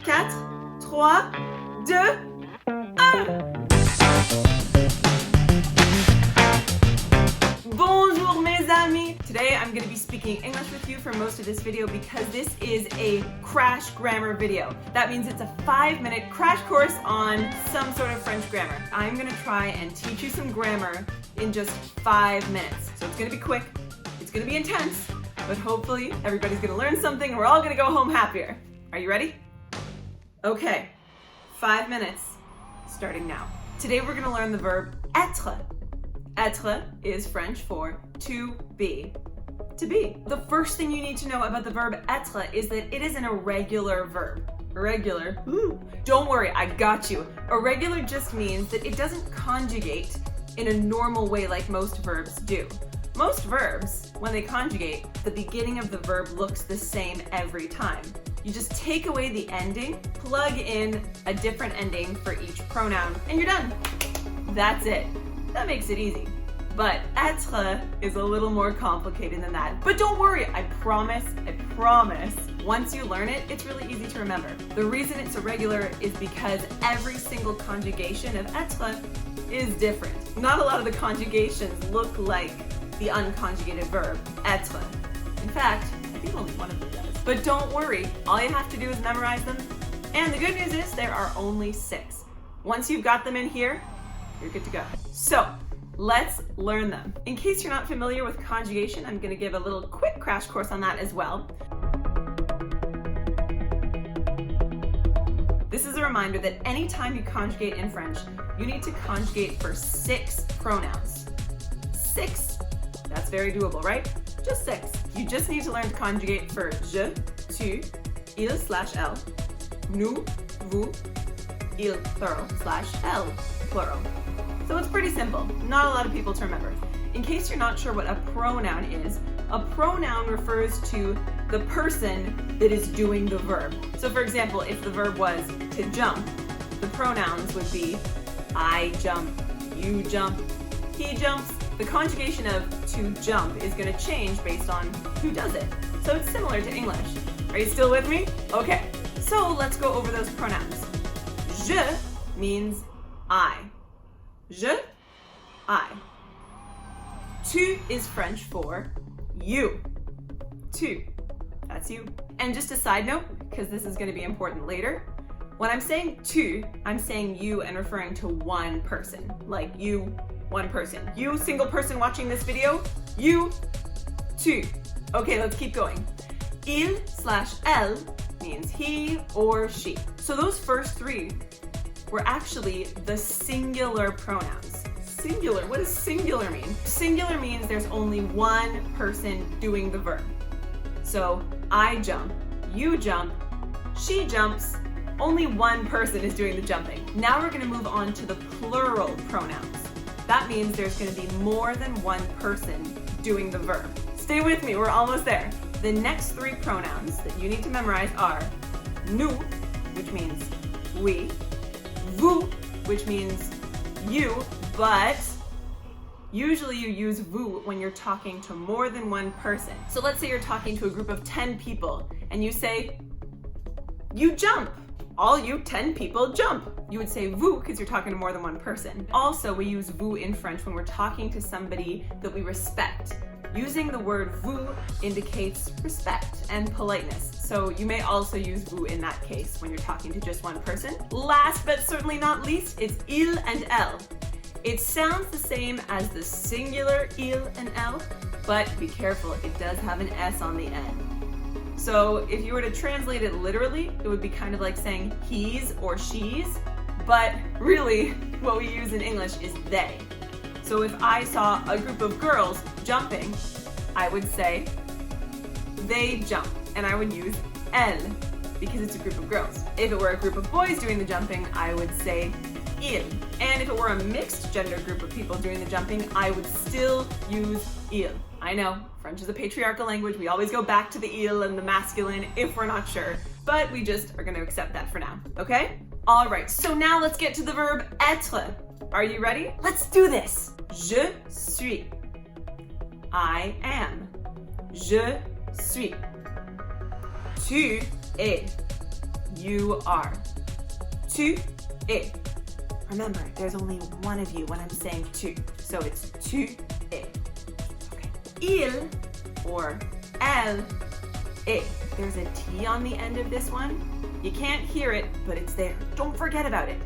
Bonjour mes amis! Today I'm going to be speaking English with you for most of this video because this is a crash grammar video. That means it's a 5-minute crash course on some sort of French grammar. I'm going to try and teach you some grammar in just 5 minutes. So it's going to be quick, it's going to be intense, but hopefully everybody's going to learn something and we're all going to go home happier. Are you ready? Okay, 5 minutes starting now. Today we're going to learn the verb être. Être is French for to be. To be. The first thing you need to know about the verb être is that it is an irregular verb. Irregular. Ooh. Don't worry, I got you. Irregular just means that it doesn't conjugate in a normal way like most verbs do. Most verbs, when they conjugate, the beginning of the verb looks the same every time. You just take away the ending, plug in a different ending for each pronoun, and you're done. That's it. That makes it easy. But être is a little more complicated than that. But don't worry, I promise, once you learn it, it's really easy to remember. The reason it's irregular is because every single conjugation of être is different. Not a lot of the conjugations look like the unconjugated verb, être. In fact, I think only one of them does. But don't worry, all you have to do is memorize them. And the good news is there are only 6. Once you've got them in here, you're good to go. So, let's learn them. In case you're not familiar with conjugation, I'm going to give a little quick crash course on that as well. This is a reminder that anytime you conjugate in French, you need to conjugate for 6 pronouns. 6. That's very doable, right? Just 6. You just need to learn to conjugate for je, tu, il/elle, nous, vous, il plural/elle plural. So it's pretty simple, not a lot of people to remember. In case you're not sure what a pronoun is, a pronoun refers to the person that is doing the verb. So for example, if the verb was to jump, the pronouns would be I jump, you jump, he jumps. The conjugation of to jump is going to change based on who does it. So it's similar to English. Are you still with me? Okay, so let's go over those pronouns. Je means I. Je, I. Tu is French for you. Tu, that's you. And just a side note, because this is going to be important later, when I'm saying tu, I'm saying you and referring to one person. Like you, one person. You, single person watching this video, you, tu. Okay, let's keep going. Il/elle means he or she. So those first 3 were actually the singular pronouns. Singular, what does singular mean? Singular means there's only one person doing the verb. So I jump, you jump, she jumps, only one person is doing the jumping. Now we're gonna move on to the plural pronouns. That means there's gonna be more than one person doing the verb. Stay with me, we're almost there. The next 3 pronouns that you need to memorize are nous, which means we, vous, which means you, but usually you use vous when you're talking to more than one person. So let's say you're talking to a group of 10 people and you say, you jump. All you 10 people jump. You would say vous because you're talking to more than one person. Also, we use vous in French when we're talking to somebody that we respect. Using the word vous indicates respect and politeness. So you may also use vous in that case when you're talking to just one person. Last but certainly not least, it's il and elle. It sounds the same as the singular il and elle, but be careful, it does have an S on the end. So if you were to translate it literally, it would be kind of like saying he's or she's, but really what we use in English is they. So if I saw a group of girls jumping, I would say they jump, and I would use elle because it's a group of girls. If it were a group of boys doing the jumping, I would say il. And if it were a mixed gender group of people doing the jumping, I would still use il. I know, French is a patriarchal language. We always go back to the il and the masculine if we're not sure, but we just are going to accept that for now, okay? All right, so now let's get to the verb être. Are you ready? Let's do this. Je suis. I am. Je suis. Tu es. you are. Tu es. Remember, there's only one of you when I'm saying tu, so it's tu es. Okay. Il or elle est. There's a T on the end of this one. You can't hear it, but it's there. Don't forget about it.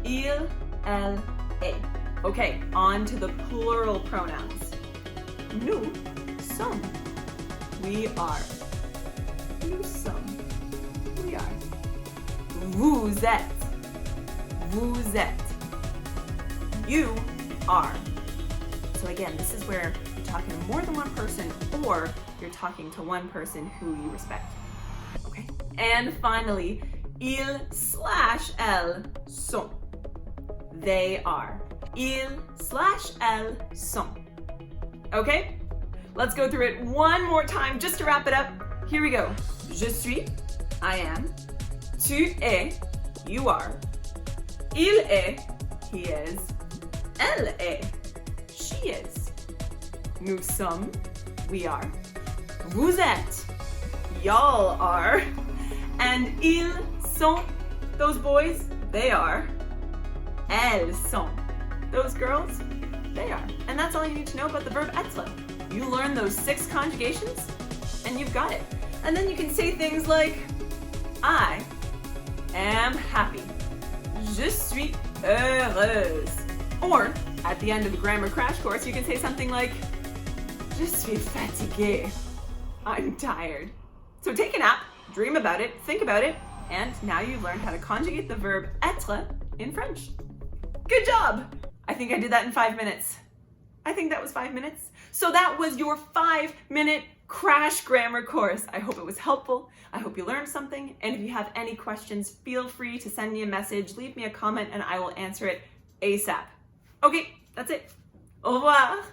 Il, elle, est. Okay, on to the plural pronouns. Nous sommes. We are. Nous sommes. We are. Vous êtes. Vous êtes. You are. So again, this is where you're talking to more than one person, or you're talking to one person who you respect. Okay? And finally, ils/elles sont. They are. Ils/elles sont. Okay? Let's go through it one more time just to wrap it up. Here we go. Je suis, I am. Tu es, you are. Il est, he is. Elle est, she is. Nous sommes, we are. Vous êtes, y'all are. And ils sont, those boys, they are. Elles sont, those girls, they are. And that's all you need to know about the verb être. You learn those 6 conjugations, and you've got it. And then you can say things like, I am happy. Je suis heureuse. Or, at the end of the grammar crash course, you can say something like, Je suis fatiguée. I'm tired. So take a nap, dream about it, think about it, and now you've learned how to conjugate the verb être in French. Good job! I think I did that in 5 minutes. I think that was 5 minutes. So that was your 5-minute crash grammar course. I hope it was helpful. I hope you learned something. And if you have any questions, feel free to send me a message, leave me a comment, and I will answer it ASAP. Okay, that's it. Au revoir.